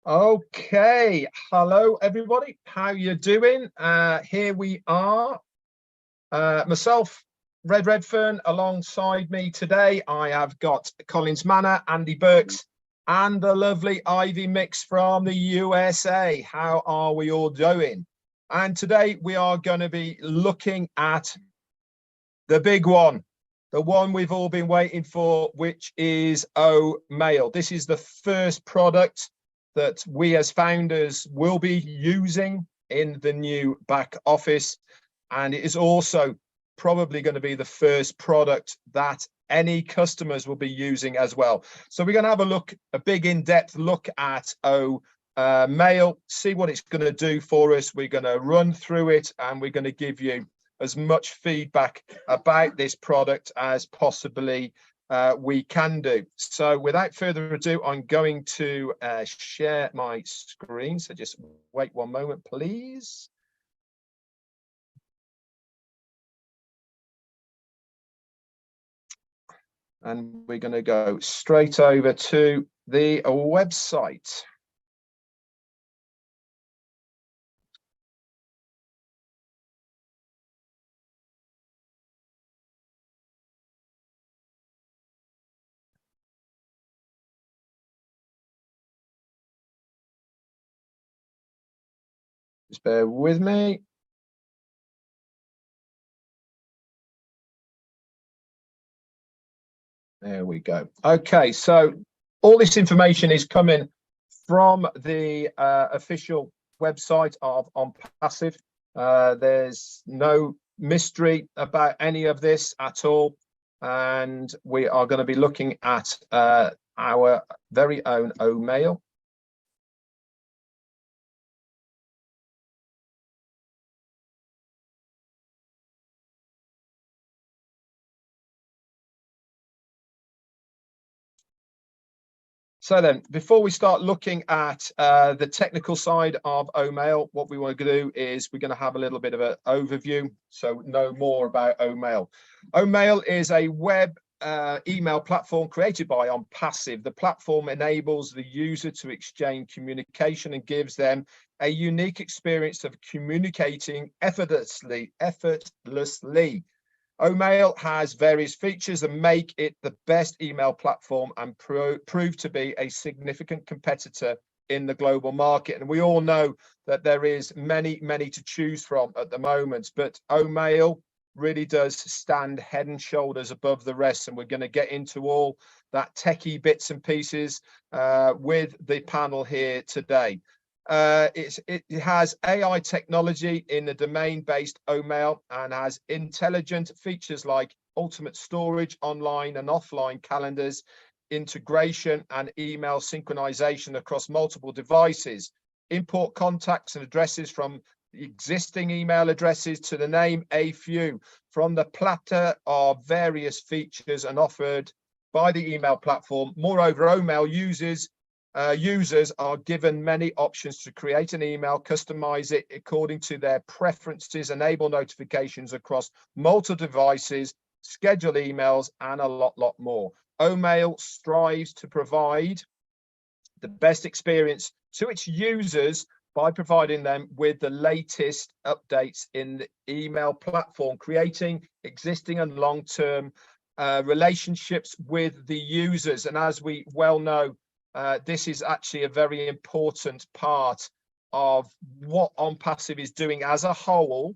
Okay, hello everybody. How you doing? Here we are. Myself, Red Redfern, alongside me today. I have got Collins Manor, Andy Burks, and the lovely Ivy Mix from the USA. How are we all doing? And today we are going to be looking at the big one, the one we've all been waiting for, which is Omail. This is the first product that we as founders will be using in the new back office. And it is also probably going to be the first product that any customers will be using as well. So we're going to have a big in-depth look at Omail, see what it's going to do for us. We're going to run through it and we're going to give you as much feedback about this product as possibly we can do. So without further ado, I'm going to share my screen. So just wait one moment, please. And we're going to go straight over to the website. Just bear with me. There we go. Okay, so all this information is coming from the official website of OnPassive. There's no mystery about any of this at all. And we are going to be looking at our very own Omail. So then, before we start looking at the technical side of Omail, what we want to do is we're going to have a little bit of an overview, so know more about Omail. Omail is a web email platform created by OnPassive. The platform enables the user to exchange communication and gives them a unique experience of communicating effortlessly. Omail has various features that make it the best email platform and prove to be a significant competitor in the global market. And we all know that there is many to choose from at the moment, but Omail really does stand head and shoulders above the rest. And we're going to get into all that techie bits and pieces with the panel here today. It has AI technology in the domain-based Omail and has intelligent features like ultimate storage, online and offline calendars, integration and email synchronization across multiple devices, import contacts and addresses from existing email addresses to the name a few from the platter of various features and offered by the email platform. Moreover, Omail users are given many options to create an email, customize it according to their preferences, enable notifications across multiple devices, schedule emails, and a lot more. Omail strives to provide the best experience to its users by providing them with the latest updates in the email platform, creating existing and long-term relationships with the users. And as we well know, this is actually a very important part of what OnPassive is doing as a whole,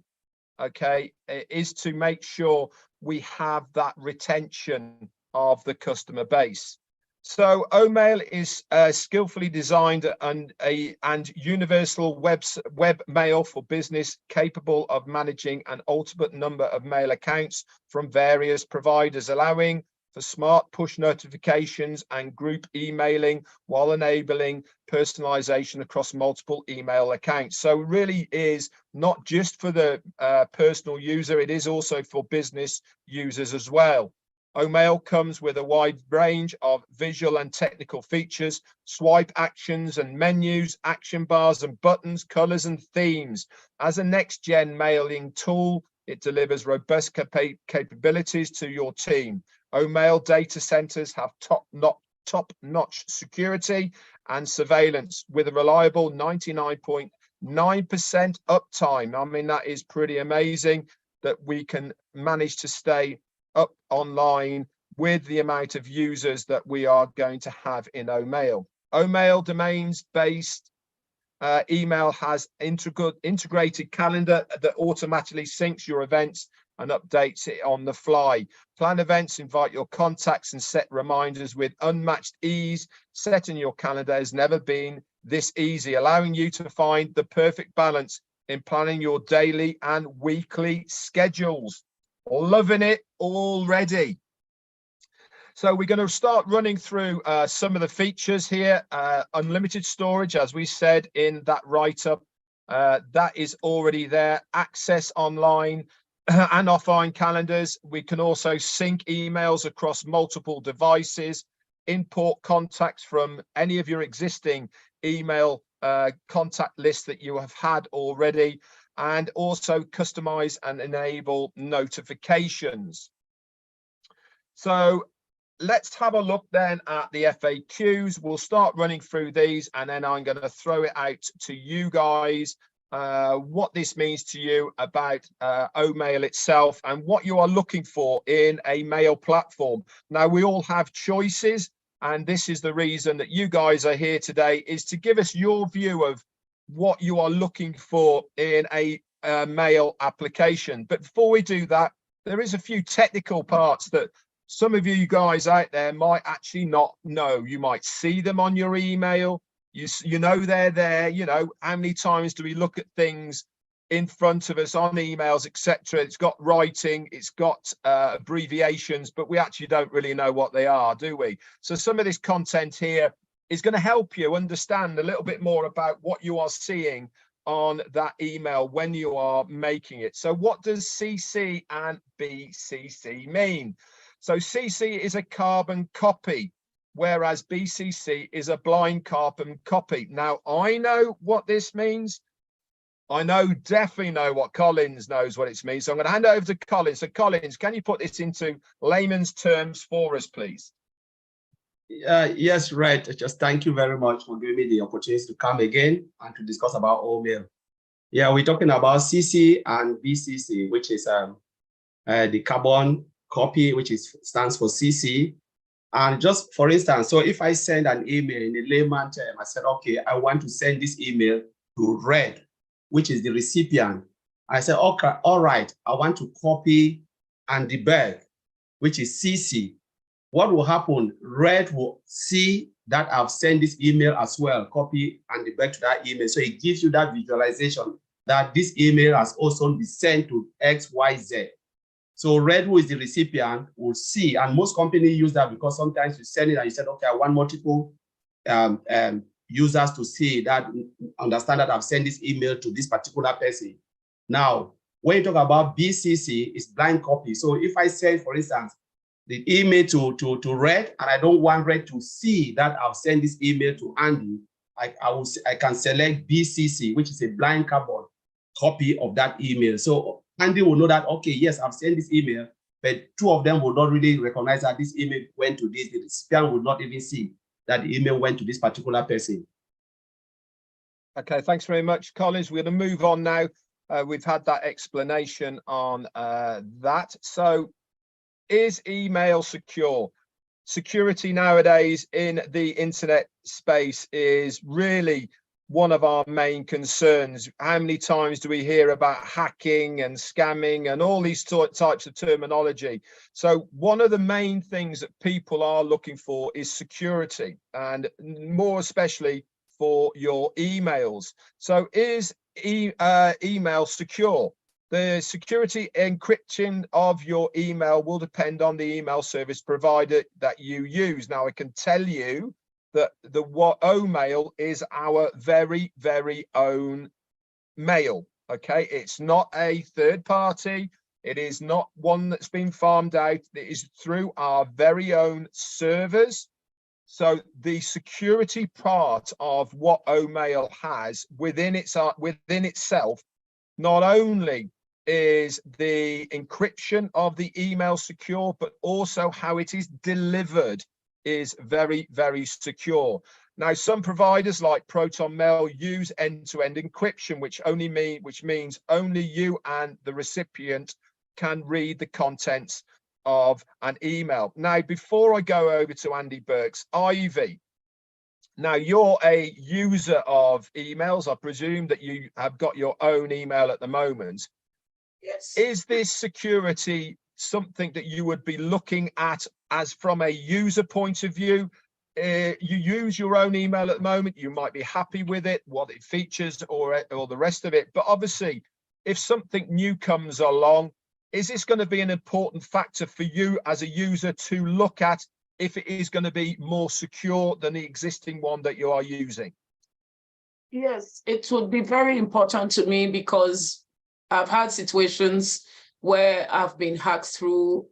okay, is to make sure we have that retention of the customer base. So Omail is skillfully designed and universal web mail for business, capable of managing an ultimate number of mail accounts from various providers, allowing for smart push notifications and group emailing while enabling personalization across multiple email accounts. So it really is not just for the personal user, it is also for business users as well. Omail comes with a wide range of visual and technical features, swipe actions and menus, action bars and buttons, colors and themes. As a next-gen mailing tool, it delivers robust capabilities to your team. Omail data centers have top-notch security and surveillance with a reliable 99.9% uptime. I mean, that is pretty amazing that we can manage to stay up online with the amount of users that we are going to have in Omail. Omail domains-based email has integrated calendar that automatically syncs your events and updates it on the fly. Plan events, invite your contacts and set reminders with unmatched ease. Setting your calendar has never been this easy, allowing you to find the perfect balance in planning your daily and weekly schedules. Loving it already. So we're going to start running through some of the features here. Unlimited storage, as we said in that write-up, that is already there. Access online and offline calendars. We can also sync emails across multiple devices, import contacts from any of your existing email contact lists that you have had already, and also customize and enable notifications. So let's have a look then at the FAQs. We'll start running through these, and then I'm going to throw it out to you guys, what this means to you about Omail itself and what you are looking for in a mail platform. Now, we all have choices, and this is the reason that you guys are here today, is to give us your view of what you are looking for in a mail application. But before we do that, there is a few technical parts that some of you guys out there might actually not know. You might see them on your email. You know they're there. You know, how many times do we look at things in front of us on emails, etc.? It's got writing, it's got abbreviations, but we actually don't really know what they are, do we? So some of this content here is going to help you understand a little bit more about what you are seeing on that email when you are making it. So what does CC and BCC mean? So CC is a carbon copy, whereas BCC is a blind carbon copy. Now, I know what this means. I definitely know what Collins knows what it means. So I'm going to hand over to Collins. So Collins, can you put this into layman's terms for us, please? Yes, right. Just thank you very much for giving me the opportunity to come again and to discuss about Omail. Yeah, we're talking about CC and BCC, which is the carbon copy, which stands for CC. And just for instance, so if I send an email in a layman term, I said, okay, I want to send this email to Red, which is the recipient. I said, okay, all right, I want to copy Andy Berg, which is CC. What will happen? Red will see that I've sent this email as well, copy Andy Berg to that email. So it gives you that visualization that this email has also been sent to XYZ. So Red, who is the recipient, will see, and most companies use that because sometimes you send it and you said, okay, I want multiple users to see that, understand that I've sent this email to this particular person. Now, when you talk about BCC, it's blind copy. So if I send, for instance, the email to Red, and I don't want Red to see that I've sent this email to Andy, I can select BCC, which is a blind carbon copy of that email. So Andy will know that, okay, yes, I've sent this email, but two of them will not really recognize that this email went to this. The recipient will not even see that the email went to this particular person. Okay, thanks very much, Collins. We're going to move on now. We've had that explanation on that. So is email secure? Security nowadays in the internet space is really one of our main concerns. How many times do we hear about hacking and scamming and all these types of terminology? So one of the main things that people are looking for is security, and more especially for your emails. So is email secure? The security encryption of your email will depend on the email service provider that you use. Now, I can tell you that the Omail is our very, very own mail. Okay, it's not a third party. It is not one that's been farmed out. It is through our very own servers. So the security part of what Omail has within itself, not only is the encryption of the email secure, but also how it is delivered is very, very secure. Now, some providers like ProtonMail use end-to-end encryption, which means only you and the recipient can read the contents of an email. Now, before I go over to Andy Burks, Ivy, now you're a user of emails. I presume that you have got your own email at the moment. Yes. Is this security something that you would be looking at as from a user point of view? You use your own email at the moment, you might be happy with it, what it features or the rest of it. But obviously, if something new comes along, is this going to be an important factor for you as a user to look at if it is going to be more secure than the existing one that you are using? Yes, it would be very important to me because I've had situations where I've been hacked through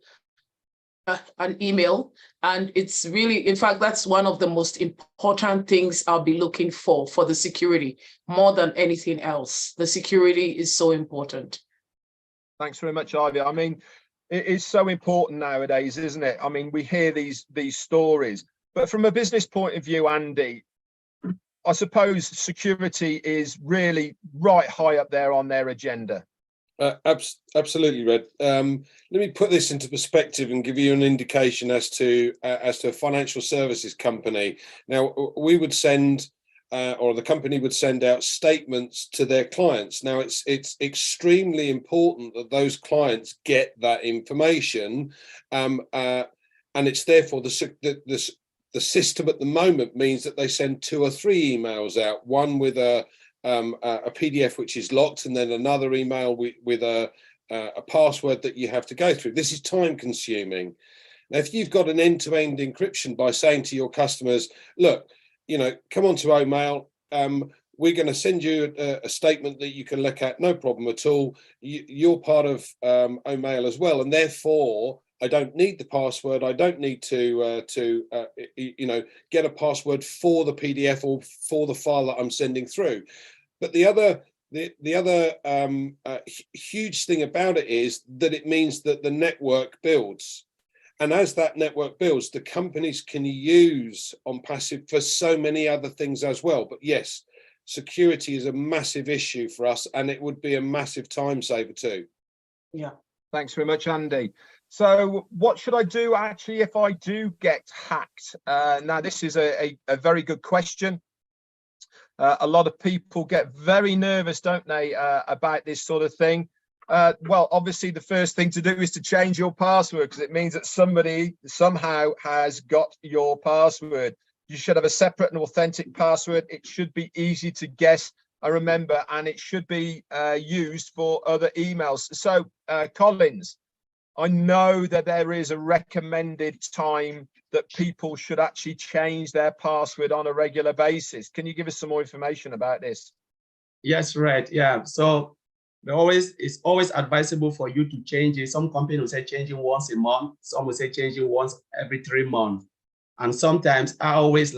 an email, and it's really, in fact, that's one of the most important things I'll be looking for the security, more than anything else. The security is so important. Thanks very much, Ivy. I mean, it is so important nowadays, isn't it? I mean, we hear these stories, but from a business point of view, Andy, I suppose security is really right high up there on their agenda. Absolutely, Red. Let me put this into perspective and give you an indication as to a financial services company. Now, we would send, or the company would send out statements to their clients. Now, it's extremely important that those clients get that information, and it's therefore the system at the moment means that they send 2 or 3 emails out, one with a PDF which is locked, and then another email with a password that you have to go through. This is time consuming. Now, if you've got an end-to-end encryption by saying to your customers, look, come on to Omail, we're going to send you a statement that you can look at, no problem at all. You're part of Omail as well, and therefore I don't need the password. I don't need to get a password for the PDF or for the file that I'm sending through. But the other huge thing about it is that it means that the network builds. And as that network builds, the companies can use OnPassive for so many other things as well. But yes, security is a massive issue for us, and it would be a massive time saver too. Yeah. Thanks very much, Andy. So what should I do actually if I do get hacked? Now, this is a very good question. A lot of people get very nervous, don't they, about this sort of thing. Well, obviously, the first thing to do is to change your password, because it means that somebody somehow has got your password. You should have a separate and authentic password. It should be easy to guess, I remember, and it should be used for other emails. So, Collins, I know that there is a recommended time that people should actually change their password on a regular basis. Can you give us some more information about this? Yes, right. Yeah. So it's always advisable for you to change it. Some companies will say changing once a month. Some will say changing once every 3 months. And sometimes I always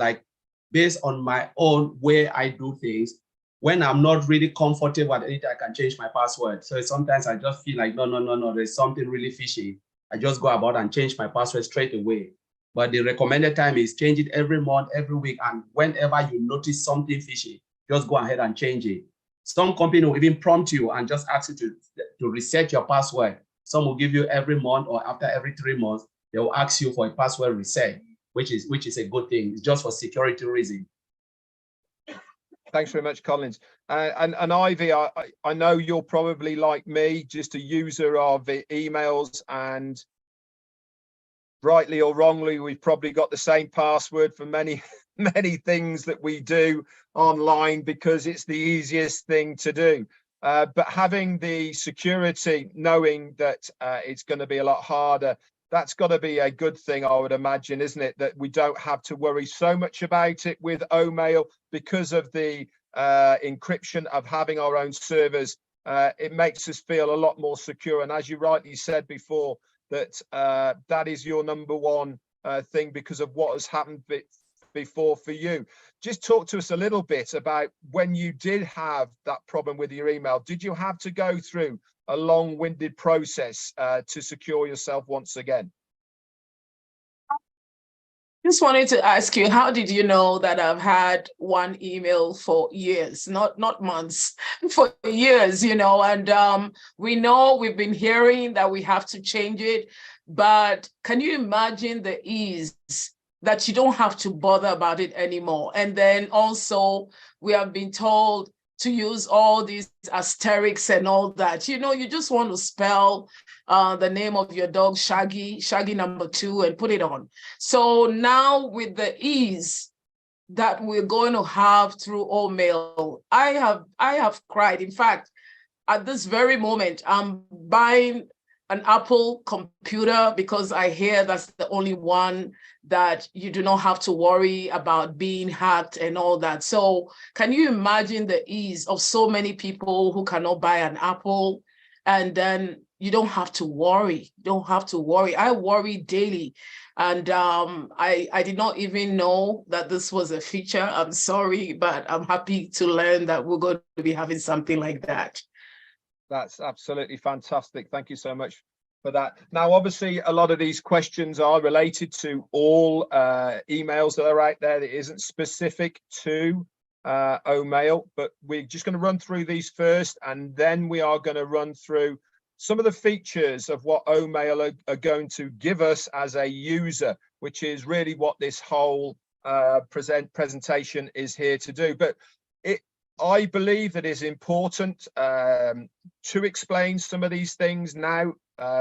based on my own way I do things, when I'm not really comfortable at it, I can change my password. So sometimes I just feel like, no, there's something really fishy. I just go about and change my password straight away. But the recommended time is change it every month, every week. And whenever you notice something fishy, just go ahead and change it. Some company will even prompt you and just ask you to reset your password. Some will give you every month, or after every 3 months, they will ask you for a password reset, which is a good thing. It's just for security reasons. Thanks very much, Collins. And Ivy, I know you're probably like me, just a user of emails, and rightly or wrongly, we've probably got the same password for many things that we do online because it's the easiest thing to do. But having the security, knowing that it's going to be a lot harder, that's got to be a good thing, I would imagine, isn't it? That we don't have to worry so much about it with Omail because of the encryption of having our own servers. It makes us feel a lot more secure. And as you rightly said before, that that is your number one thing because of what has happened before for you. Just talk to us a little bit about when you did have that problem with your email. Did you have to go through a long-winded process to secure yourself once again? Just wanted to ask you, how did you know that I've had one email for years, not months, for years, and we know we've been hearing that we have to change it, but can you imagine the ease that you don't have to bother about it anymore? And then also we have been told to use all these asterisks and all that. You just want to spell the name of your dog, Shaggy number 2, and put it on. So now with the ease that we're going to have through Omail, I have cried. In fact, at this very moment, I'm buying an Apple computer because I hear that's the only one that you do not have to worry about being hacked and all that. So can you imagine the ease of so many people who cannot buy an Apple, and then you don't have to worry. I worry daily. And I did not even know that this was a feature. I'm sorry, but I'm happy to learn that we're going to be having something like that. That's absolutely fantastic. Thank you so much for that. Now, obviously, a lot of these questions are related to all emails that are out there. That isn't specific to Omail, but we're just going to run through these first, and then we are going to run through some of the features of what Omail are going to give us as a user, which is really what this whole presentation is here to do. But I believe that it's important to explain some of these things now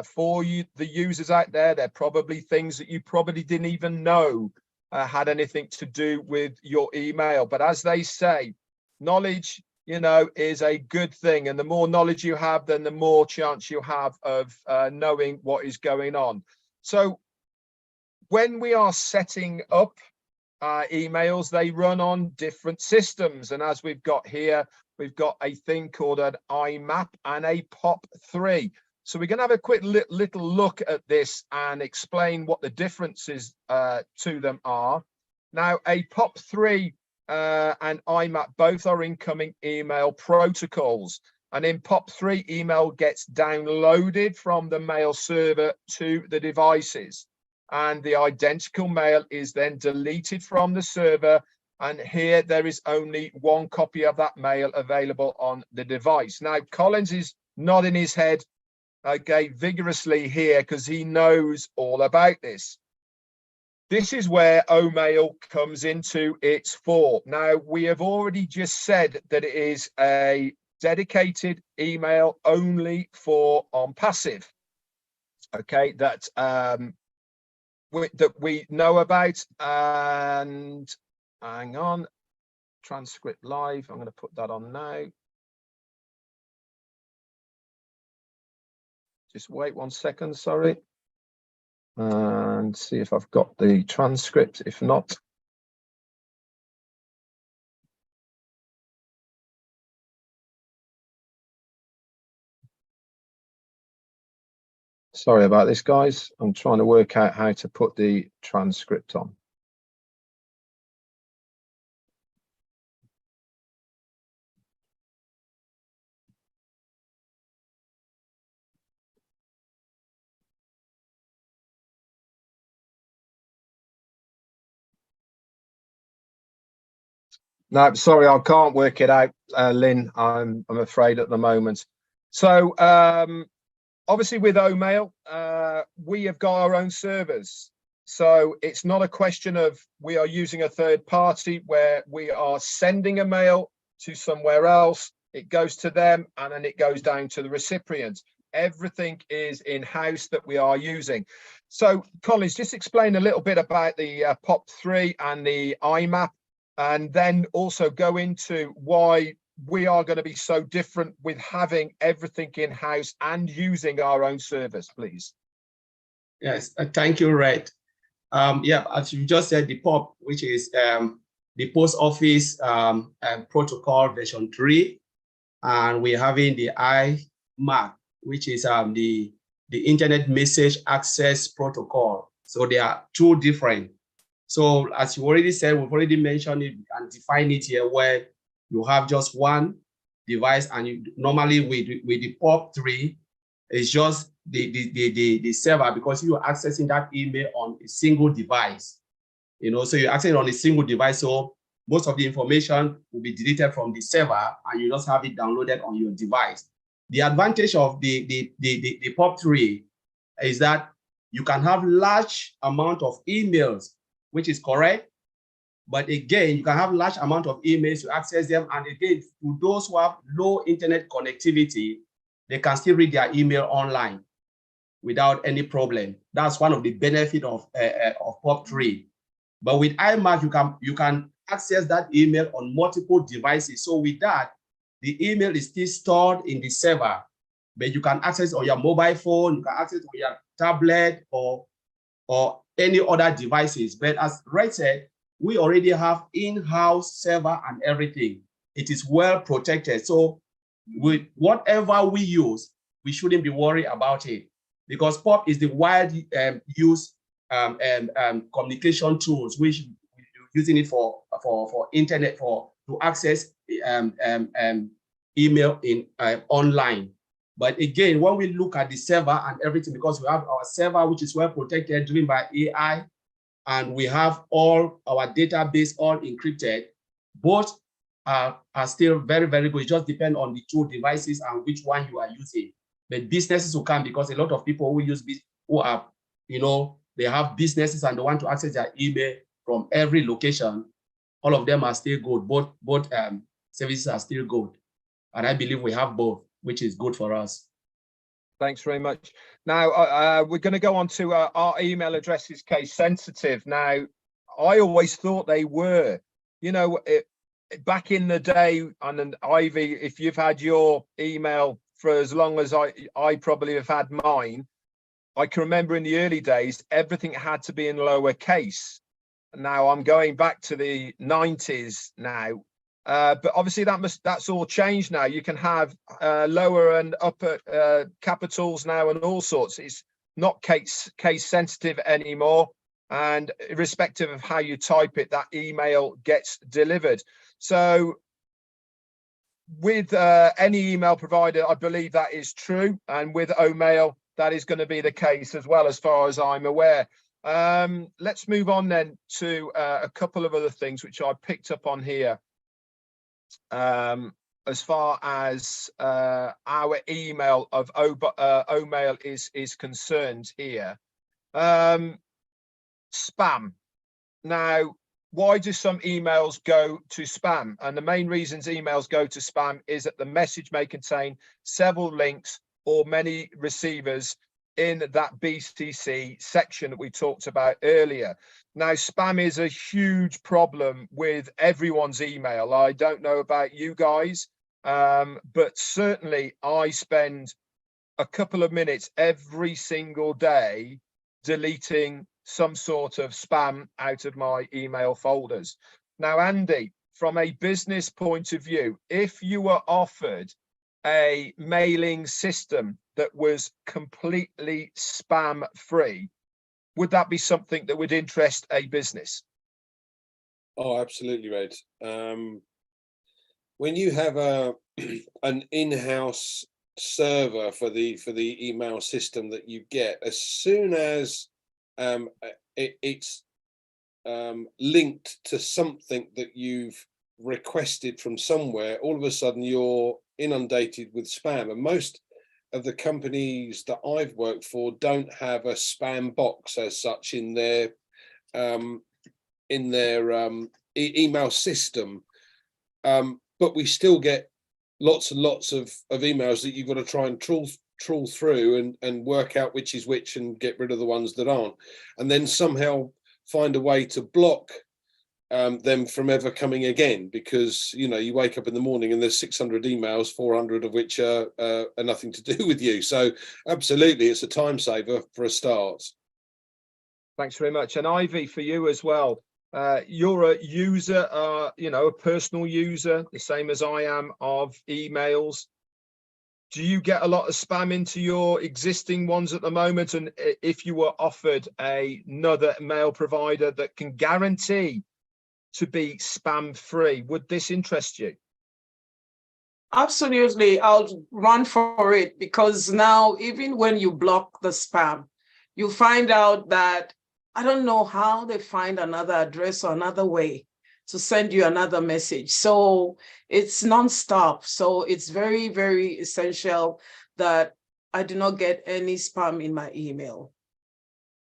for you, the users out there. They're probably things that you probably didn't even know had anything to do with your email. But as they say, knowledge, is a good thing. And the more knowledge you have, then the more chance you have of knowing what is going on. So when we are setting up emails, they run on different systems, and as we've got here, we've got a thing called an IMAP and a POP3. So we're going to have a quick little look at this and explain what the differences to them are. Now, a POP3 and IMAP both are incoming email protocols, and in POP3, email gets downloaded from the mail server to the devices, and the identical mail is then deleted from the server, and here there is only one copy of that mail available on the device. Now, Collins is nodding his head vigorously here because he knows all about this. This is where Omail comes into its fore. Now, we have already just said that it is a dedicated email only for OnPassive. Okay, that we know about. And hang on, transcript live. I'm going to put that on now. Just wait 1 second, sorry. And see if I've got the transcript. If not, sorry about this, guys. I'm trying to work out how to put the transcript on. No, sorry, I can't work it out, Lynn. I'm afraid at the moment. So obviously with Omail, we have got our own servers. So it's not a question of we are using a third party where we are sending a mail to somewhere else. It goes to them and then it goes down to the recipient. Everything is in-house that we are using. So Collins, just explain a little bit about the POP3 and the IMAP, and then also go into why we are going to be so different with having everything in-house and using our own service, please. Yes, thank you, Red. Yeah, as you just said, the POP, which is the Post Office Protocol version 3, and we're having the IMAP, which is the Internet Message Access Protocol. So they are two different. So as you already said, we've already mentioned it and defined it here, where you have just one device, and you normally with the POP3, it's just the server, because you're accessing that email on a single device. So you access it on a single device. So most of the information will be deleted from the server and you just have it downloaded on your device. The advantage of the POP3 is that you can have large amount of emails, which is correct. But again, you can have large amount of emails to access them. And again, to those who have low internet connectivity, they can still read their email online without any problem. That's one of the benefits of POP3. But with iMac, you can access that email on multiple devices. So with that, the email is still stored in the server, but you can access it on your mobile phone, you can access it on your tablet or any other devices. But as Red said, we already have in-house server and everything. It is well protected. So with whatever we use, we shouldn't be worried about it because POP is the widely used communication tools, which we're using it for internet to access email in online. But again, when we look at the server and everything, because we have our server, which is well protected, driven by AI, and we have all our database all encrypted, both are still very, very good. It just depends on the two devices and which one you are using. But businesses will come because a lot of people who are, they have businesses and they want to access their email from every location. All of them are still good. Both services are still good. And I believe we have both, which is good for us. Thanks very much. Now, we're going to go on to our email addresses case sensitive. Now, I always thought they were, back in the day, and Ivy, if you've had your email for as long as I probably have had mine, I can remember in the early days, everything had to be in lowercase. Now I'm going back to the 90s now. But obviously that's all changed now. You can have lower and upper capitals now and all sorts. It's not case sensitive anymore. And irrespective of how you type it, that email gets delivered. So with any email provider, I believe that is true. And with Omail, that is going to be the case as well, as far as I'm aware. Let's move on then to a couple of other things which I picked up on here. As far as our email of Omail is concerned here. Spam. Now, why do some emails go to spam? And the main reasons emails go to spam is that the message may contain several links or many receivers in that BCC section that we talked about earlier. Now, spam is a huge problem with everyone's email. I don't know about you guys, but certainly I spend a couple of minutes every single day deleting some sort of spam out of my email folders. Now, Andy, from a business point of view, if you were offered a mailing system that was completely spam free, would that be something that would interest a business? Oh, absolutely, Red. When you have an in-house server for the email system that you get, as soon as it's linked to something that you've requested from somewhere, all of a sudden you're inundated with spam. And most of the companies that I've worked for don't have a spam box as such in their email system, but we still get lots and lots of emails that you've got to try and trawl through and work out which is which and get rid of the ones that aren't, and then somehow find a way to block them from ever coming again, because you wake up in the morning and there's 600 emails, 400 of which are nothing to do with you. So absolutely, it's a time saver for a start. Thanks very much. And Ivy, for you as well, you're a user, a personal user, the same as I am, of emails. Do you get a lot of spam into your existing ones at the moment? And if you were offered another mail provider that can guarantee to be spam free, would this interest you? Absolutely, I'll run for it, because now even when you block the spam, you find out that I don't know how they find another address or another way to send you another message. So it's nonstop. So it's very, very essential that I do not get any spam in my email.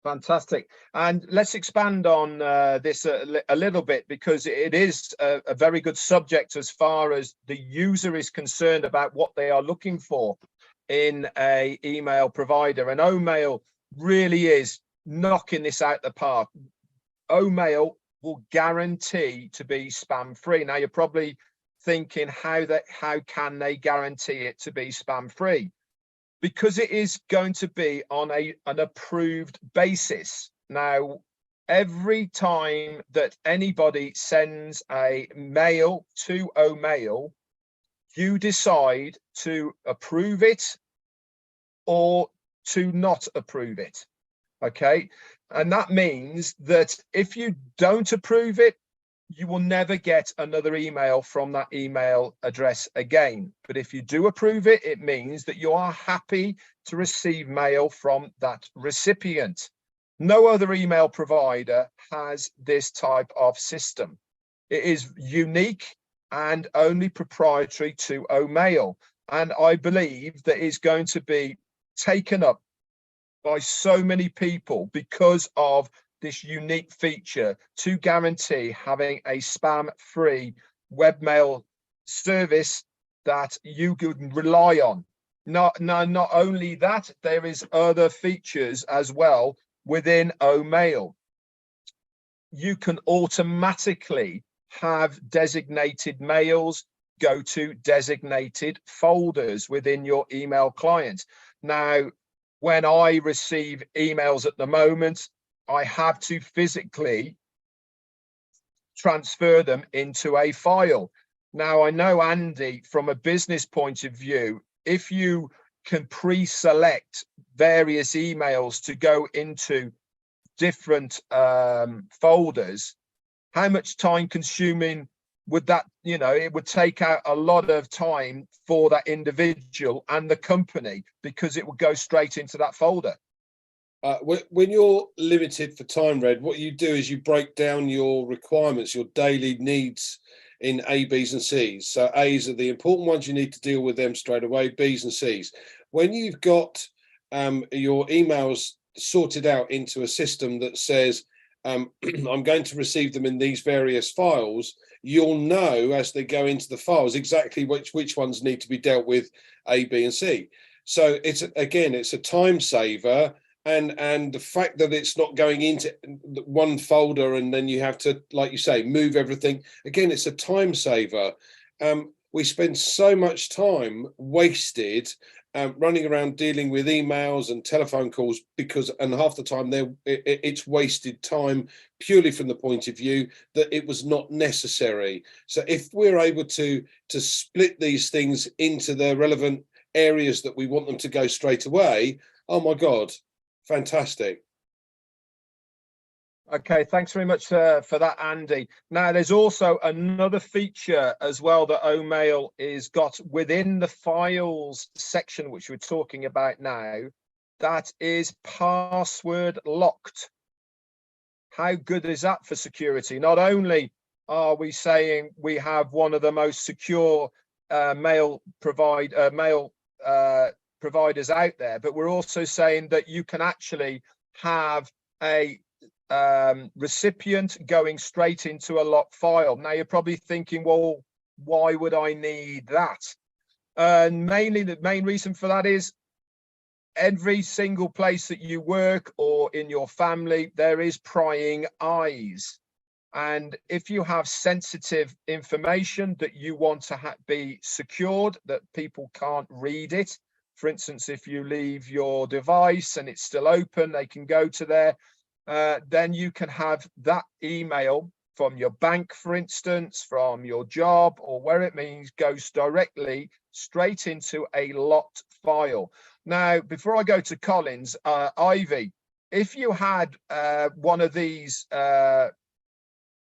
Fantastic. And let's expand on this a little bit, because it is a very good subject as far as the user is concerned about what they are looking for in a email provider. And Omail really is knocking this out the park. Omail will guarantee to be spam free. Now you're probably thinking, how can they guarantee it to be spam free? Because it is going to be on an approved basis. Now, every time that anybody sends a mail to Omail, you decide to approve it or to not approve it. Okay. And that means that if you don't approve it, you will never get another email from that email address again. But if you do approve it, it means that you are happy to receive mail from that recipient. No other email provider has this type of system. It is unique and only proprietary to Omail. And I believe that it's going to be taken up by so many people because of this unique feature to guarantee having a spam-free webmail service that you could rely on. Not only that, there is other features as well within Omail. You can automatically have designated mails go to designated folders within your email client. Now, when I receive emails at the moment, I have to physically transfer them into a file. Now, I know, Andy, from a business point of view, if you can pre-select various emails to go into different folders, how much time consuming would that, it would take out a lot of time for that individual and the company, because it would go straight into that folder. When you're limited for time, Red, what you do is you break down your requirements, your daily needs in A, B's and C's. So A's are the important ones, you need to deal with them straight away, B's and C's. When you've got your emails sorted out into a system that says, I'm going to receive them in these various files, you'll know as they go into the files exactly which ones need to be dealt with, A, B and C. So it's a time saver. And the fact that it's not going into one folder and then you have to, like you say, move everything, again, it's a time saver. We spend so much time wasted running around dealing with emails and telephone calls, and half the time it's wasted time purely from the point of view that it was not necessary. So if we're able to split these things into the relevant areas that we want them to go straight away, oh my God. Fantastic. Okay, thanks very much for that, Andy. Now, there's also another feature as well that Omail is got within the files section, which we're talking about now, that is password locked. How good is that for security? Not only are we saying we have one of the most secure mail providers out there, but we're also saying that you can actually have a recipient going straight into a locked file. Now you're probably thinking, well, why would I need that? And mainly the main reason for that is every single place that you work or in your family, there is prying eyes. And if you have sensitive information that you want to be secured, that people can't read it, for instance, if you leave your device and it's still open, they can go to there, then you can have that email from your bank, for instance, from your job or where it means goes directly straight into a locked file. Now, before I go to Collins, Ivy, if you had one of these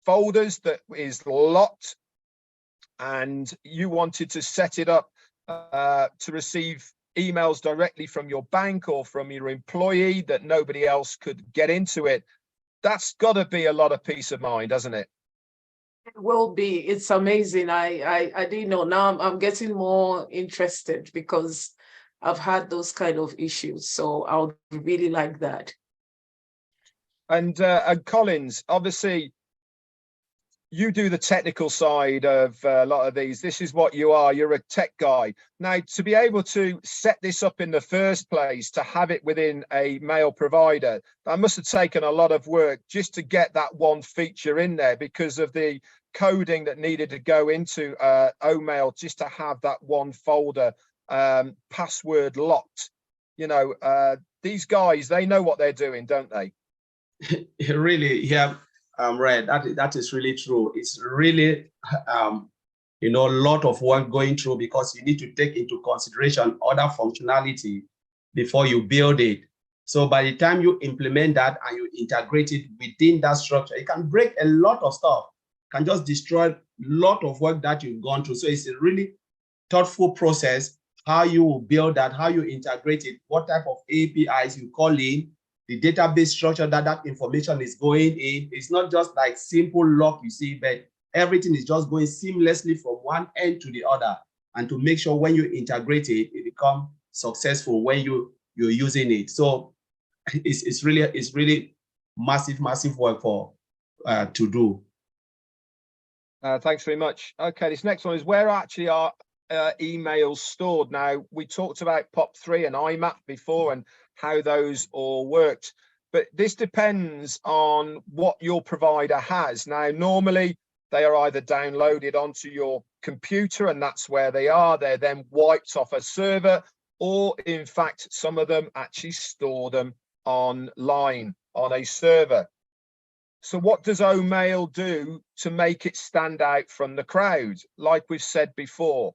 folders that is locked and you wanted to set it up to receive emails directly from your bank or from your employee that nobody else could get into it, That's got to be a lot of peace of mind, doesn't it? It will be. It's amazing. I didn't know. Now I'm getting more interested because I've had those kind of issues. So I would really like that. And Collins, obviously, you do the technical side of a lot of these. This is what you are. You're a tech guy. Now, to be able to set this up in the first place, to have it within a mail provider, that must have taken a lot of work just to get that one feature in there because of the coding that needed to go into Omail just to have that one folder password locked. You know, these guys, they know what they're doing, don't they? Really, yeah, Red, that is really true. It's really, you know, a lot of work going through because you need to take into consideration other functionality before you build it. So by the time you implement that and you integrate it within that structure, it can break a lot of stuff, can just destroy a lot of work that you've gone through. So it's a really thoughtful process, how you will build that, how you integrate it, what type of APIs you call in, the database structure that information is going in. It's not just like simple lock you see, but everything is just going seamlessly from one end to the other. And to make sure when you integrate it, it becomes successful when you're using it. So it's really massive work for to do. Thanks very much. Okay, this next one is where actually are emails stored. Now, we talked about POP3 and IMAP before and how those all worked, but this depends on what your provider has. Now, normally they are either downloaded onto your computer and that's where they are. They're then wiped off a server, or in fact, some of them actually store them online on a server. So what does Omail do to make it stand out from the crowd? Like we've said before,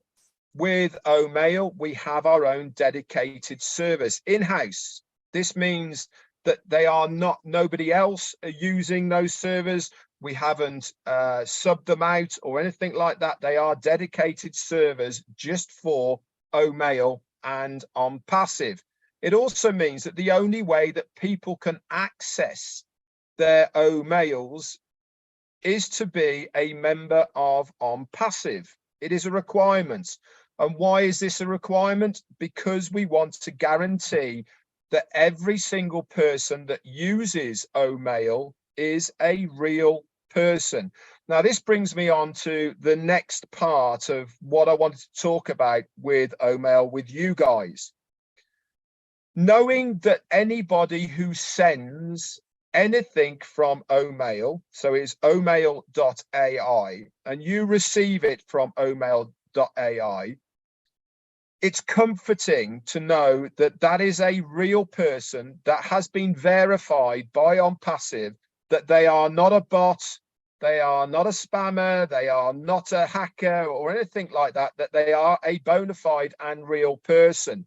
with Omail, we have our own dedicated service in-house. This means that they are not, nobody else are using those servers. We haven't subbed them out or anything like that. They are dedicated servers just for Omail and OnPassive. It also means that the only way that people can access their Omails is to be a member of OnPassive. It is a requirement. And why is this a requirement? Because we want to guarantee that every single person that uses Omail is a real person. Now, this brings me on to the next part of what I wanted to talk about with Omail with you guys. Knowing that anybody who sends anything from Omail, so it's omail.ai, and you receive it from omail.ai, it's comforting to know that that is a real person that has been verified by OnPassive, that they are not a bot, they are not a spammer, they are not a hacker or anything like that, that they are a bona fide and real person.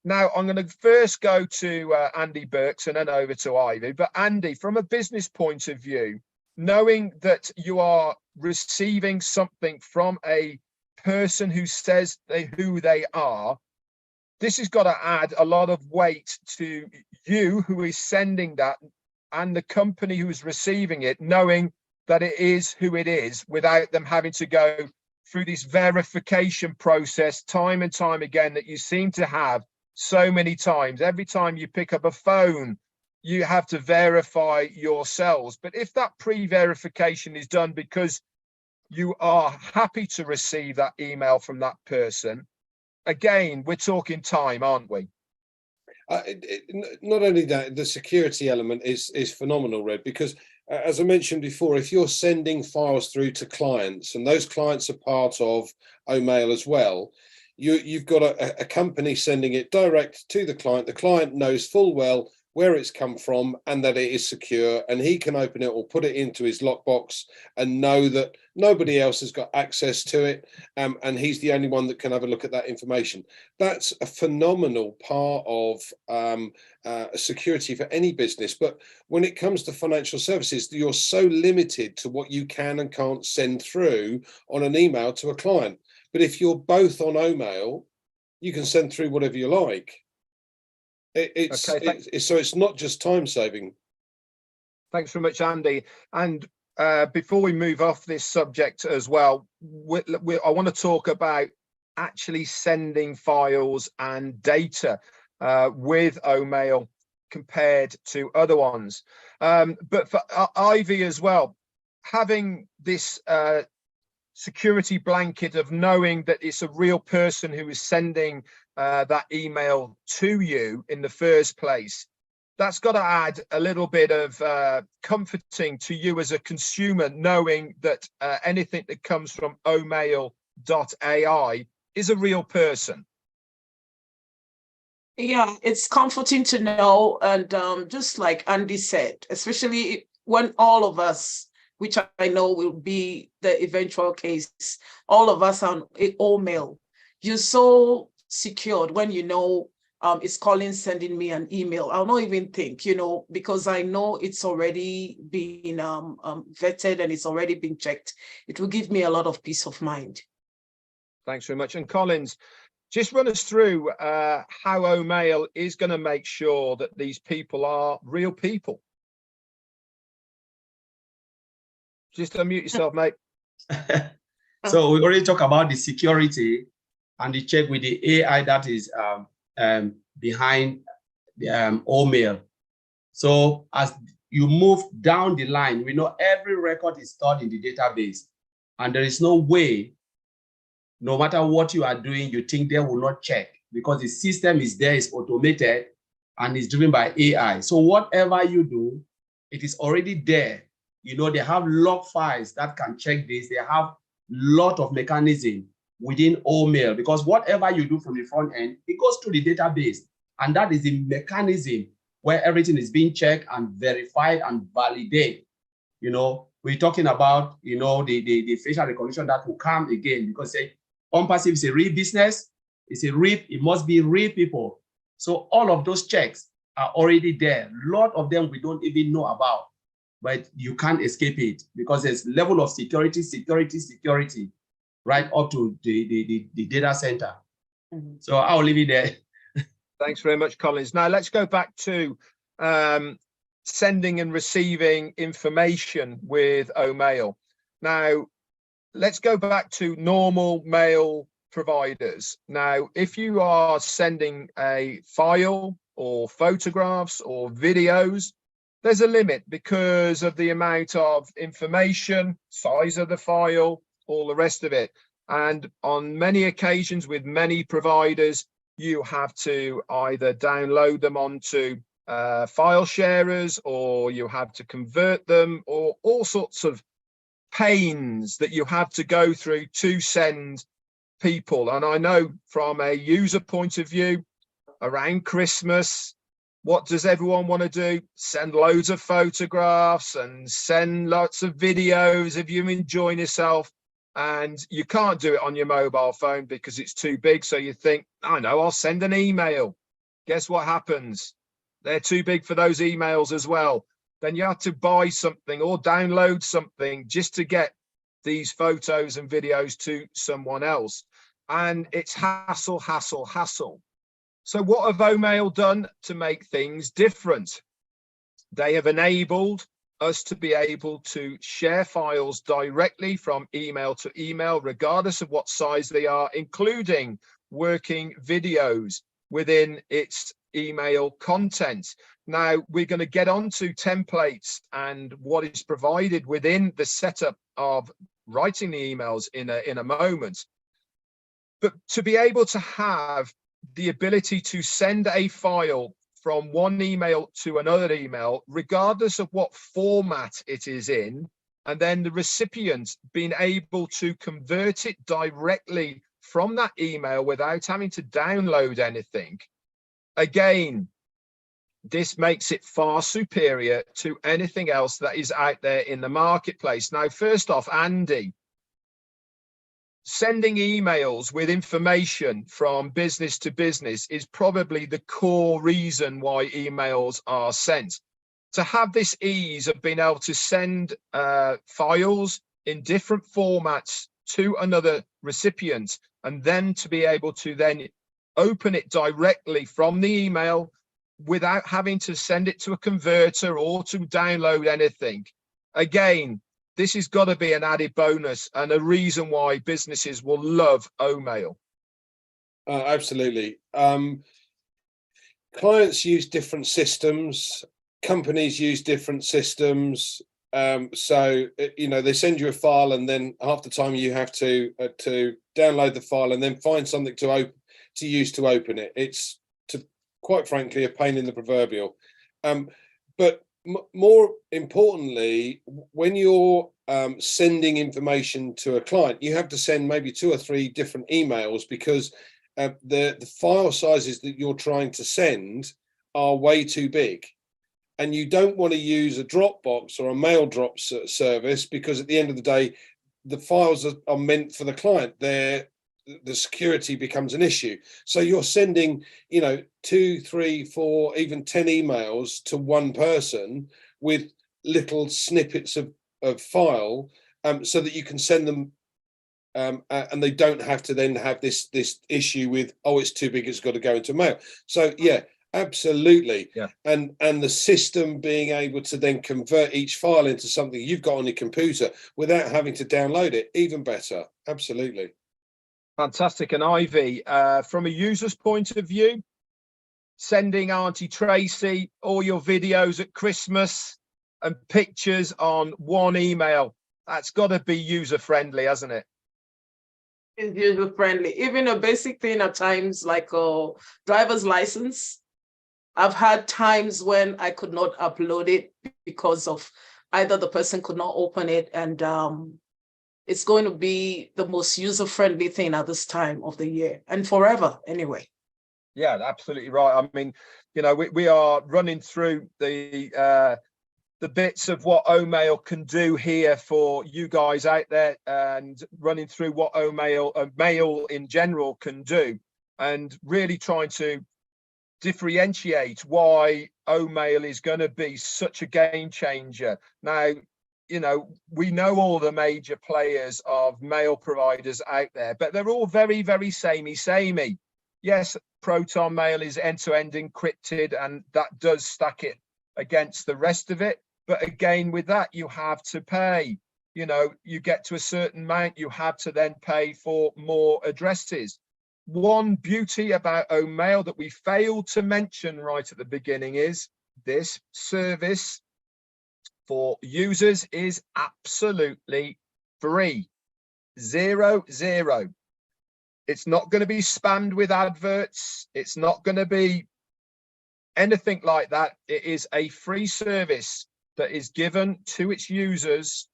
Now, I'm going to first go to Andy Burks and then over to Ivy. But Andy, from a business point of view, knowing that you are receiving something from a person who says who they are, this has got to add a lot of weight to you who is sending that and the company who is receiving it, knowing that it is who it is without them having to go through this verification process time and time again that you seem to have so many times. Every time you pick up a phone, you have to verify yourselves. But if that pre-verification is done because you are happy to receive that email from that person, again, we're talking time, aren't we? Not only that, the security element is phenomenal, Red, because as I mentioned before, if you're sending files through to clients and those clients are part of Omail as well, you've got a company sending it direct to the client knows full well where it's come from and that it is secure, and he can open it or put it into his lockbox and know that nobody else has got access to it, and he's the only one that can have a look at that information. That's a phenomenal part of security for any business. But when it comes to financial services, you're so limited to what you can and can't send through on an email to a client. But if you're both on Omail, you can send through whatever you like. So it's not just time saving. Thanks very much, Andy. And before we move off this subject as well, I want to talk about actually sending files and data with Omail compared to other ones. But for Ivy as well, having this security blanket of knowing that it's a real person who is sending that email to you in the first place, that's got to add a little bit of comforting to you as a consumer, knowing that anything that comes from omail.ai is a real person. Yeah, it's comforting to know. And just like Andy said, especially when all of us, which I know will be the eventual case, all of us on Omail, you're so secured when you know it's Colin sending me an email. I'll not even think, because I know it's already been vetted and it's already been checked. It will give me a lot of peace of mind. Thanks very much. And Collins, just run us through how Omail is going to make sure that these people are real people. Just unmute yourself, mate. So we already talked about the security and the check with the AI that is behind the Omail. So as you move down the line, we know every record is stored in the database, and there is no way, no matter what you are doing, you think they will not check, because the system is there, is automated, and is driven by AI. So whatever you do, it is already there. They have log files that can check this. They have a lot of mechanism within Omail, because whatever you do from the front end, it goes to the database. And that is the mechanism where everything is being checked and verified and validated. We're talking about, the facial recognition that will come again, because OnPassive is a real business. It's a real, it must be real people. So all of those checks are already there. A lot of them we don't even know about, but you can't escape it, because there's level of security, right up to the data center. Mm-hmm. So I'll leave it there. Thanks very much, Collins. Now let's go back to sending and receiving information with Omail. Now, let's go back to normal mail providers. Now, if you are sending a file or photographs or videos, there's a limit because of the amount of information, size of the file, all the rest of it. And on many occasions with many providers, you have to either download them onto file sharers, or you have to convert them, or all sorts of pains that you have to go through to send people. And I know from a user point of view, around Christmas, what does everyone want to do? Send loads of photographs and send lots of videos of you enjoying yourself. And you can't do it on your mobile phone because it's too big. So you think, I know, I'll send an email. Guess what happens? They're too big for those emails as well. Then you have to buy something or download something just to get these photos and videos to someone else. And it's hassle, hassle, hassle. So what have Omail done to make things different? They have enabled us to be able to share files directly from email to email, regardless of what size they are, including working videos within its email content. Now, we're going to get on to templates and what is provided within the setup of writing the emails in a moment. But to be able to have the ability to send a file from one email to another email, regardless of what format it is in, and then the recipient being able to convert it directly from that email without having to download anything. Again, this makes it far superior to anything else that is out there in the marketplace. Now, first off, Andy, sending emails with information from business to business is probably the core reason why emails are sent. To have this ease of being able to send files in different formats to another recipient, and then to be able to then open it directly from the email without having to send it to a converter or to download anything. Again, this has got to be an added bonus and a reason why businesses will love Omail. Absolutely. Clients use different systems, companies use different systems. So they send you a file, and then half the time you have to download the file and then find something to use to open it. It's, quite frankly, a pain in the proverbial. But more importantly, when you're sending information to a client, you have to send maybe 2 or 3 different emails, because the file sizes that you're trying to send are way too big. And you don't want to use a Dropbox or a mail drop service, because at the end of the day, the files are meant for the client. The security becomes an issue. So you're sending, 2, 3, 4, even 10 emails to one person with little snippets of file, so that you can send them, and they don't have to then have this issue with, oh, it's too big, it's got to go into mail. So yeah, absolutely. Yeah. And the system being able to then convert each file into something you've got on your computer without having to download it, even better. Absolutely. Fantastic. And Ivy, from a user's point of view, sending Auntie Tracy all your videos at Christmas and pictures on one email, that's got to be user friendly, hasn't it? It's user friendly. Even a basic thing at times, like a driver's license. I've had times when I could not upload it because of either the person could not open it, and it's going to be the most user-friendly thing at this time of the year and forever anyway. Yeah, absolutely right. I mean, we are running through the bits of what Omail can do here for you guys out there, and running through what Mail in general can do, and really trying to differentiate why Omail is going to be such a game changer. Now, we know all the major players of mail providers out there, but they're all very, very samey. Yes, Proton Mail is end-to-end encrypted, and that does stack it against the rest of it. But again, with that, you have to pay. You get to a certain amount, you have to then pay for more addresses. One beauty about Omail that we failed to mention right at the beginning is this service for users is absolutely free. 0. It's not going to be spammed with adverts. It's not going to be anything like that. It is a free service that is given to its users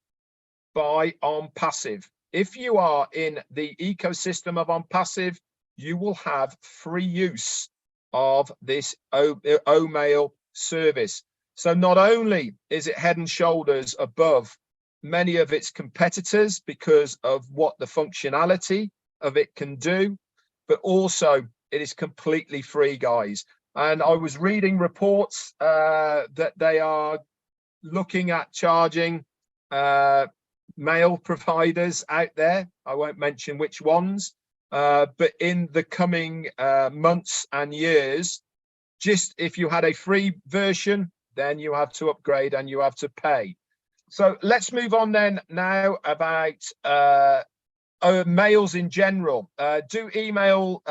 by OnPassive. If you are in the ecosystem of OnPassive, you will have free use of this Omail service. So not only is it head and shoulders above many of its competitors because of what the functionality of it can do, but also it is completely free, guys. And I was reading reports that they are looking at charging mail providers out there. I won't mention which ones, but in the coming months and years, just if you had a free version, then you have to upgrade and you have to pay. So let's move on then now about mails in general. Do emails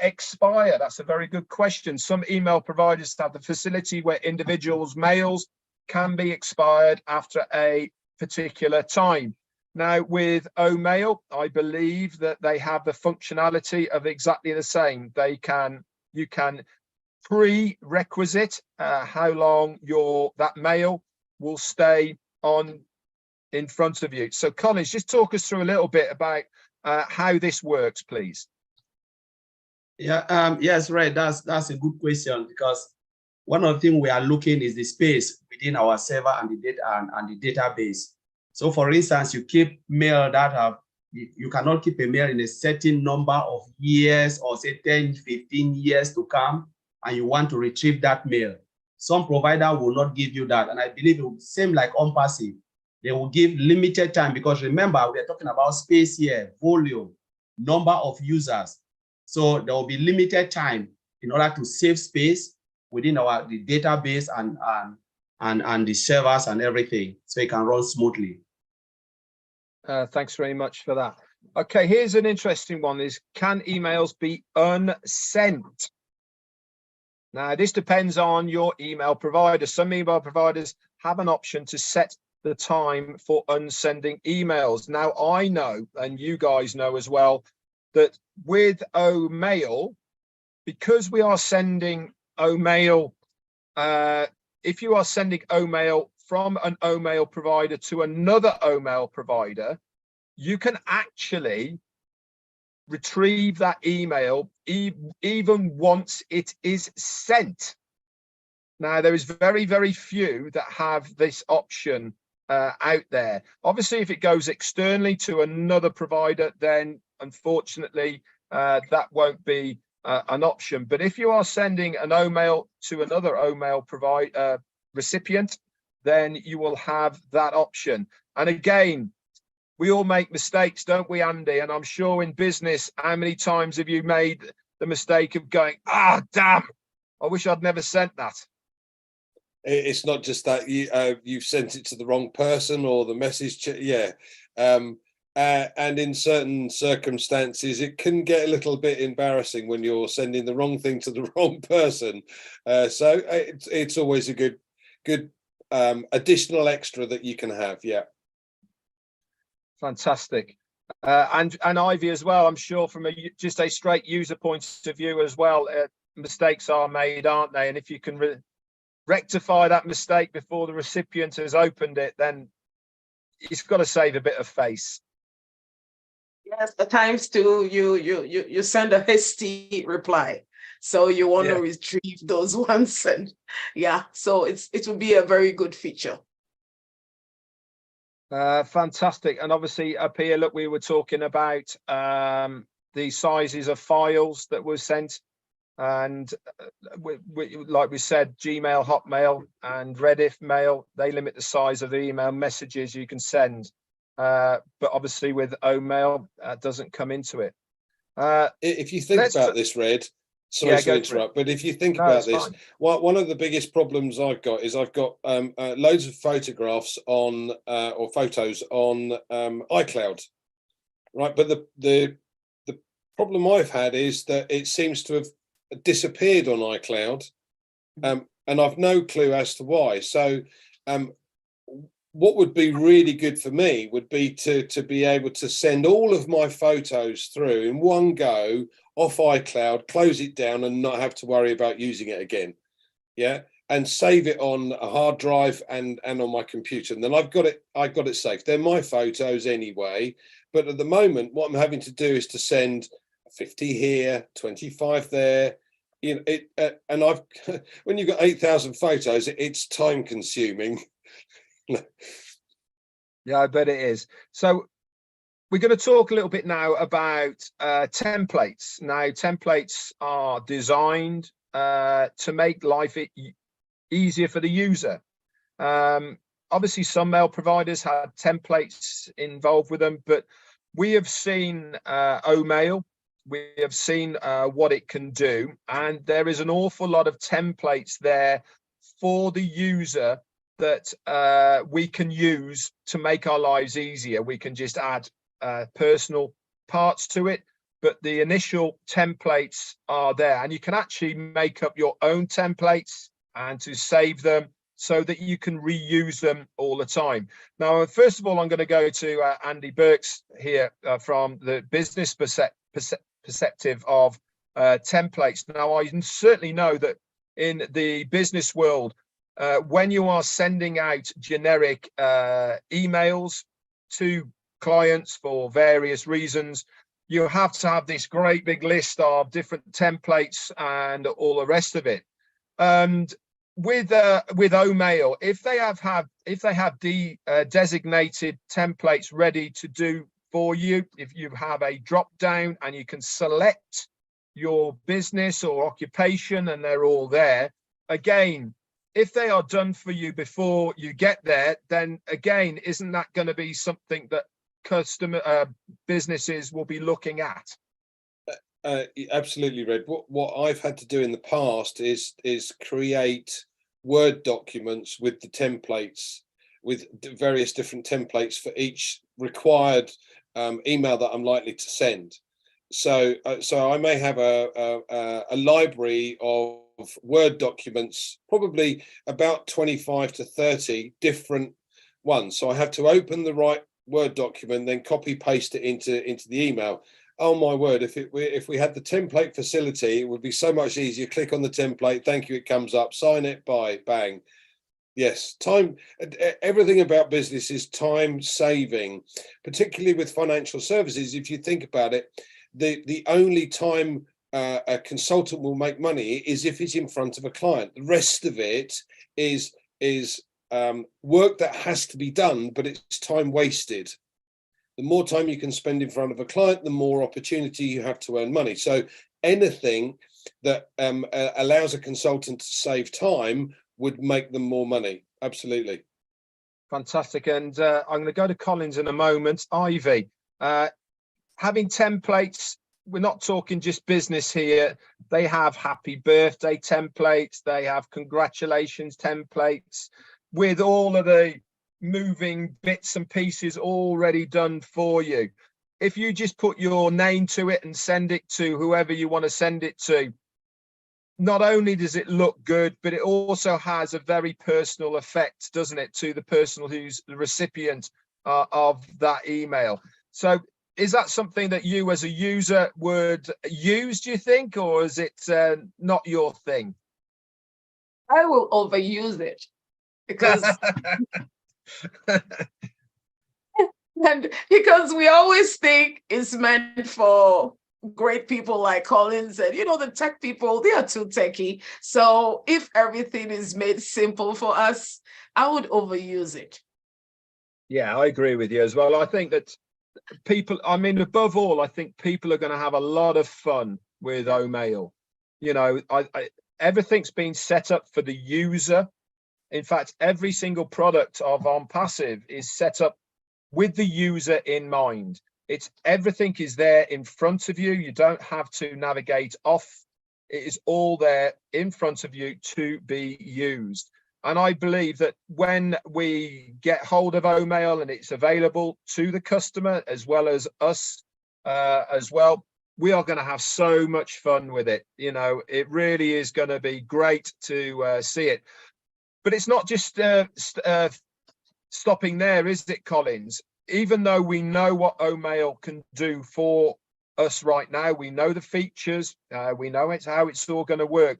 expire? That's a very good question. Some email providers have the facility where individuals' mails can be expired after a particular time. Now, with Omail, I believe that they have the functionality of exactly the same. You can prerequisite how long that mail will stay on in front of you. So Collins, just talk us through a little bit about how this works, please. Yeah, yes, right. That's a good question, because one of the things we are looking is the space within our server and the data and the database. So for instance, you keep mail that you cannot keep a mail in a certain number of years, or say 10, 15 years to come, and you want to retrieve that mail. Some provider will not give you that. And I believe it will seem like OnPassive. They will give limited time, because remember, we're talking about space here, volume, number of users. So there will be limited time in order to save space within the database and the servers and everything, so it can run smoothly. Thanks very much for that. Okay, here's an interesting one: is can emails be unsent? Now, this depends on your email provider. Some email providers have an option to set the time for unsending emails. Now, I know, and you guys know as well, that with OMail, because we are sending OMail, if you are sending OMail from an OMail provider to another OMail provider, you can actually retrieve that email even once it is sent. Now, there is very, very few that have this option out there. Obviously, if it goes externally to another provider, then unfortunately that won't be an option. But if you are sending an OMail to another OMail provider recipient, then you will have that option. And again, we all make mistakes, don't we, Andy? And I'm sure in business, how many times have you made the mistake of going, damn, I wish I'd never sent that? It's not just that you've sent it to the wrong person or the message. And in certain circumstances, it can get a little bit embarrassing when you're sending the wrong thing to the wrong person. So it's always a good additional extra that you can have. Yeah. Fantastic. And Ivy as well, I'm sure from just a straight user point of view as well, mistakes are made, aren't they? And if you can rectify that mistake before the recipient has opened it, then it's got to save a bit of face. Yes, at times too, you send a hasty reply, so you want to retrieve those ones, and so it will be a very good feature. Fantastic. And obviously up here, look, we were talking about the sizes of files that were sent, and like we said, Gmail, Hotmail and Rediff Mail, they limit the size of the email messages you can send. But obviously with OMail, doesn't come into it. If you think about this, Red, sorry to interrupt, but if you think about this, one of the biggest problems I've got is I've got loads of photographs on or photos on iCloud, right? But the problem I've had is that it seems to have disappeared on iCloud, and I've no clue as to why. So what would be really good for me would be to be able to send all of my photos through in one go off iCloud, close it down and not have to worry about using it again. Yeah. And save it on a hard drive and on my computer. And then I've got it saved. They're my photos anyway. But at the moment, what I'm having to do is to send 50 here, 25 there. You know, and I've when you've got 8,000 photos, it's time consuming. Yeah, I bet it is. So we're going to talk a little bit now about templates. Now, templates are designed to make life easier for the user. Obviously, some mail providers have templates involved with them, but we have seen OMail. We have seen what it can do, and there is an awful lot of templates there for the user that we can use to make our lives easier. We can just add personal parts to it, but the initial templates are there, and you can actually make up your own templates and to save them so that you can reuse them all the time. Now, first of all, I'm going to go to Andy Burks here from the business perspective of templates. Now, I certainly know that in the business world, when you are sending out generic emails to clients for various reasons, you have to have this great big list of different templates and all the rest of it. And with OMail, if they have designated templates ready to do for you, if you have a drop down and you can select your business or occupation and they're all there, again, if they are done for you before you get there, then again, isn't that going to be something that customer businesses will be looking at? Absolutely, Red. What I've had to do in the past is create Word documents with the templates, with various different templates for each required email that I'm likely to send. So I may have a library of Word documents, probably about 25 to 30 different ones. So I have to open the right Word document, then copy paste it into the email. Oh my word, if we had the template facility, it would be so much easier. Click on the template, thank you, it comes up, sign it, bye, bang. Yes, time, everything about business is time saving, particularly with financial services. If you think about it, the only time a consultant will make money is if it's in front of a client. The rest of it is work that has to be done, but it's time wasted. The more time you can spend in front of a client, the more opportunity you have to earn money. So anything that allows a consultant to save time would make them more money. Absolutely. Fantastic. And I'm going to go to Collins in a moment. Ivy, having templates, we're not talking just business here. They have happy birthday templates. They have congratulations templates with all of the moving bits and pieces already done for you. If you just put your name to it and send it to whoever you want to send it to, not only does it look good, but it also has a very personal effect, doesn't it, to the person who's the recipient of that email. So is that something that you as a user would use, do you think, or is it not your thing? I will overuse it because and because we always think it's meant for great people like Collins and the tech people, they are too techy. So if everything is made simple for us, I would overuse it. Yeah, I agree with you as well. I think that people, I mean, above all, I think people are going to have a lot of fun with Omail. Everything's been set up for the user. In fact, every single product of OnPassive is set up with the user in mind. Everything is there in front of you. You don't have to navigate off. It is all there in front of you to be used. And I believe that when we get hold of Omail and it's available to the customer as well as us as well, we are going to have so much fun with it. It really is going to be great to see it. But it's not just stopping there, is it, Collins? Even though we know what Omail can do for us right now, we know the features, we know how it's all going to work.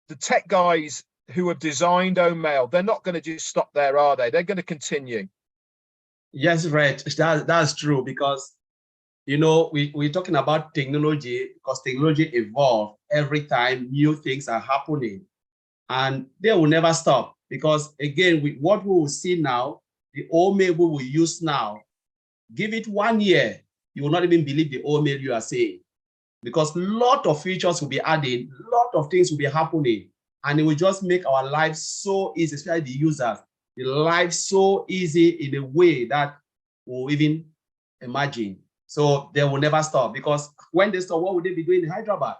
The tech guys who have designed Omail, they're not going to just stop there, are they? They're going to continue. Yes, right. That's true, because we're talking about technology, because technology evolves every time new things are happening, and they will never stop. Because again, what we will see now, the Omail we will use now, give it 1 year, you will not even believe the Omail you are saying, because a lot of features will be added, a lot of things will be happening, and it will just make our lives so easy, especially the users, the life so easy in a way that we'll even imagine. So they will never stop, because when they stop, what would they be doing in Hyderabad?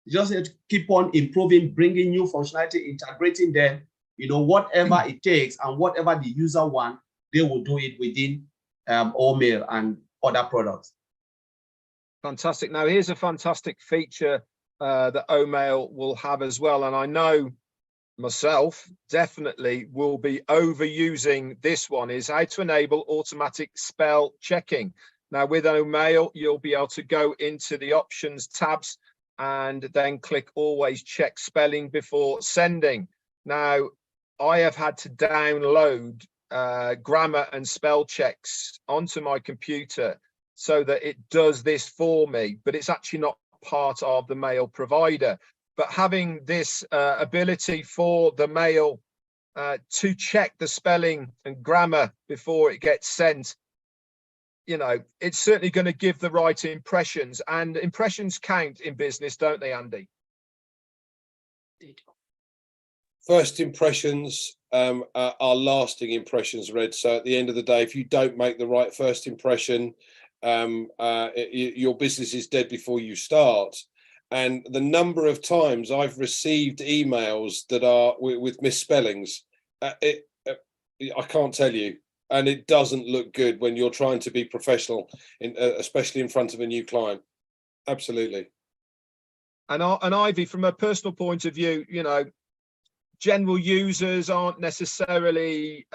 You just have to keep on improving, bringing new functionality, integrating them, whatever it takes and whatever the user wants, they will do it within Omail and other products. Fantastic. Now, here's a fantastic feature that Omail will have as well. And I know myself definitely will be overusing this one, is how to enable automatic spell checking. Now, with Omail, you'll be able to go into the options tabs and then click always check spelling before sending. Now, I have had to download grammar and spell checks onto my computer so that it does this for me, but it's actually not part of the mail provider. But having this ability for the mail to check the spelling and grammar before it gets sent, it's certainly going to give the right impressions, and impressions count in business, don't they, Andy? First impressions are lasting impressions, Red. So at the end of the day, if you don't make the right first impression, your business is dead before you start. And the number of times I've received emails that are with misspellings, I can't tell you. And it doesn't look good when you're trying to be professional, especially in front of a new client. Absolutely. And Ivy, from a personal point of view, you know, general users aren't necessarily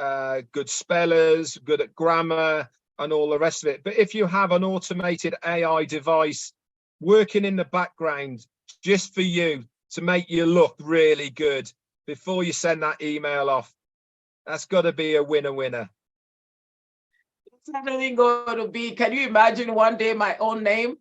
good spellers, good at grammar and all the rest of it. But if you have an automated AI device working in the background just for you to make you look really good before you send that email off, that's got to be a winner. It's definitely going to be. Can you imagine one day my own name?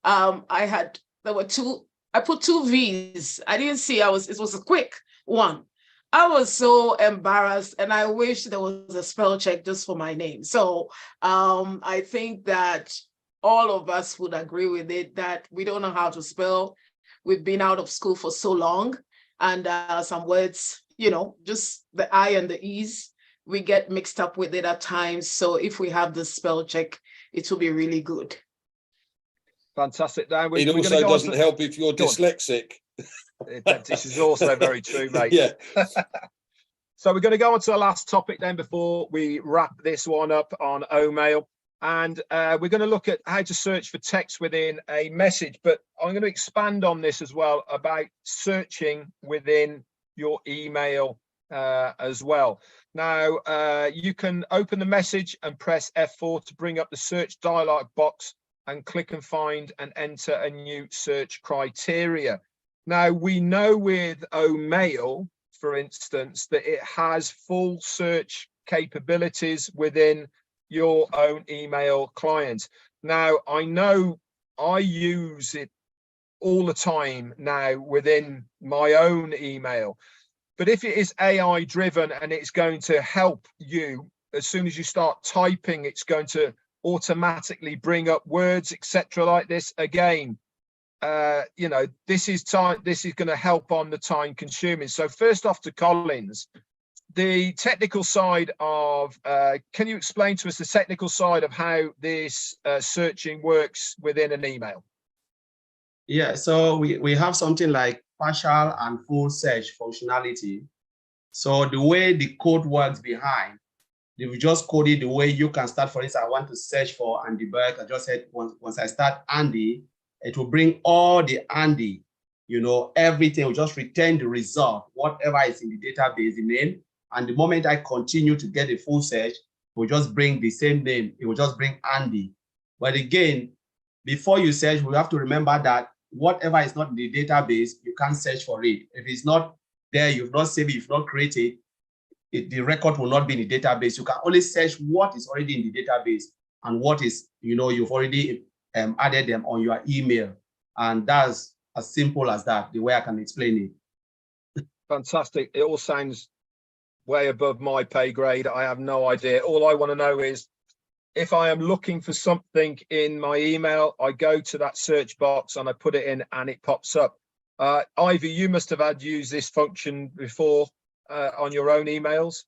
I put two V's. I didn't see, it was a quick one. I was so embarrassed, and I wish there was a spell check just for my name. So I think that all of us would agree with it, that we don't know how to spell. We've been out of school for so long, and some words, you know, just the I and the E's, we get mixed up with it at times. So if we have the spell check, it will be really good. Fantastic. Now it also doesn't help if you're dyslexic. This is also very true, mate. Yeah. So we're going to go on to the last topic then before we wrap this one up on Omail. And we're going to look at how to search for text within a message. But I'm going to expand on this as well about searching within your email as well. Now, you can open the message and press F4 to bring up the search dialog box and click and find and enter a new search criteria. Now, we know with Omail, for instance, that it has full search capabilities within your own email client. Now, I know I use it all the time now within my own email, but if it is AI driven and it's going to help you, as soon as you start typing, it's going to automatically bring up words, etc., like this again. You know, this is going to help on the time consuming. So first off to Collins, the technical side of, can you explain to us the technical side of how this searching works within an email? Yeah, so we have something like partial and full search functionality. So the way the code works behind, if you just code it the way you can start, for instance, I want to search for Andy Burke. I just said, once I start Andy, it will bring all the Andy, you know, everything will just return the result, whatever is in the database, the name. And the moment I continue to get a full search, it will just bring the same name. It will just bring Andy. But again, before you search, we have to remember that whatever is not in the database, you can't search for it. If it's not there, you've not saved it, you've not created it, the record will not be in the database. You can only search what is already in the database and what is, you know, you've already added them on your email. And that's as simple as that, the way I can explain it. Fantastic. It all sounds way above my pay grade. I have no idea. All I want to know is if I am looking for something in my email, I go to that search box and I put it in and it pops up. Ivy, you must have had used this function before on your own emails.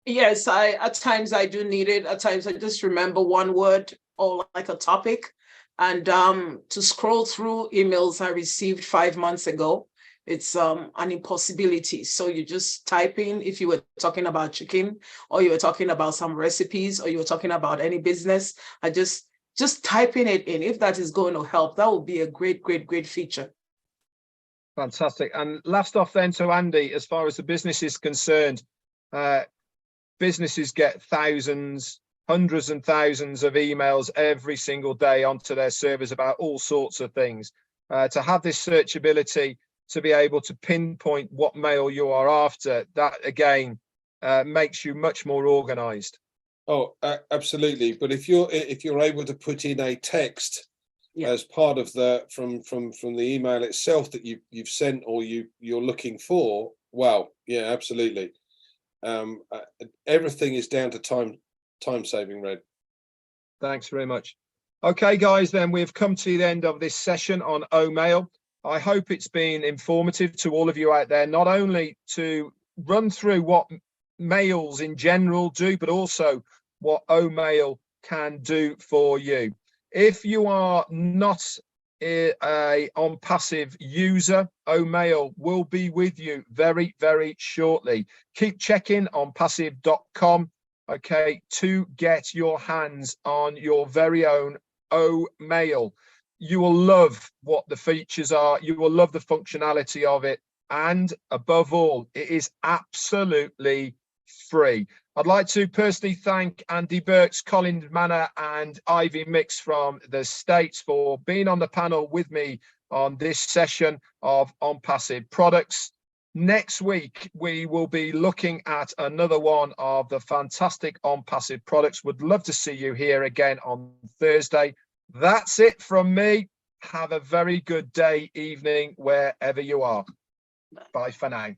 Yes, at times I do need it. At times I just remember one word or like a topic. And to scroll through emails I received 5 months ago, it's an impossibility. So you just type in, if you were talking about chicken, or you were talking about some recipes, or you were talking about any business, I just typing it in. If that is going to help, that would be a great feature. Fantastic. And last off then to Andy, as far as the business is concerned, businesses get thousands, hundreds and thousands of emails every single day onto their servers about all sorts of things. To have this searchability, to be able to pinpoint what mail you are after, that again makes you much more organized. Oh, absolutely. But if you're able to put in a text as part of the from the email itself that you've sent or you're looking for, well, yeah, absolutely. Everything is down to time saving, Red. Thanks very much. Okay, guys, then we've come to the end of this session on Omail. I hope it's been informative to all of you out there, not only to run through what mails in general do, but also what Omail can do for you. If you are not a OnPassive user, Omail will be with you very, very shortly. Keep checking onpassive.com, okay, to get your hands on your very own Omail. You will love what the features are. You will love the functionality of it. And above all, it is absolutely free. I'd like to personally thank Andy Burks, Colin Manor and Ivy Mix from the States for being on the panel with me on this session of OnPassive products. Next week, we will be looking at another one of the fantastic OnPassive products. Would love to see you here again on Thursday. That's it from me. Have a very good day, evening, wherever you are. Bye for now.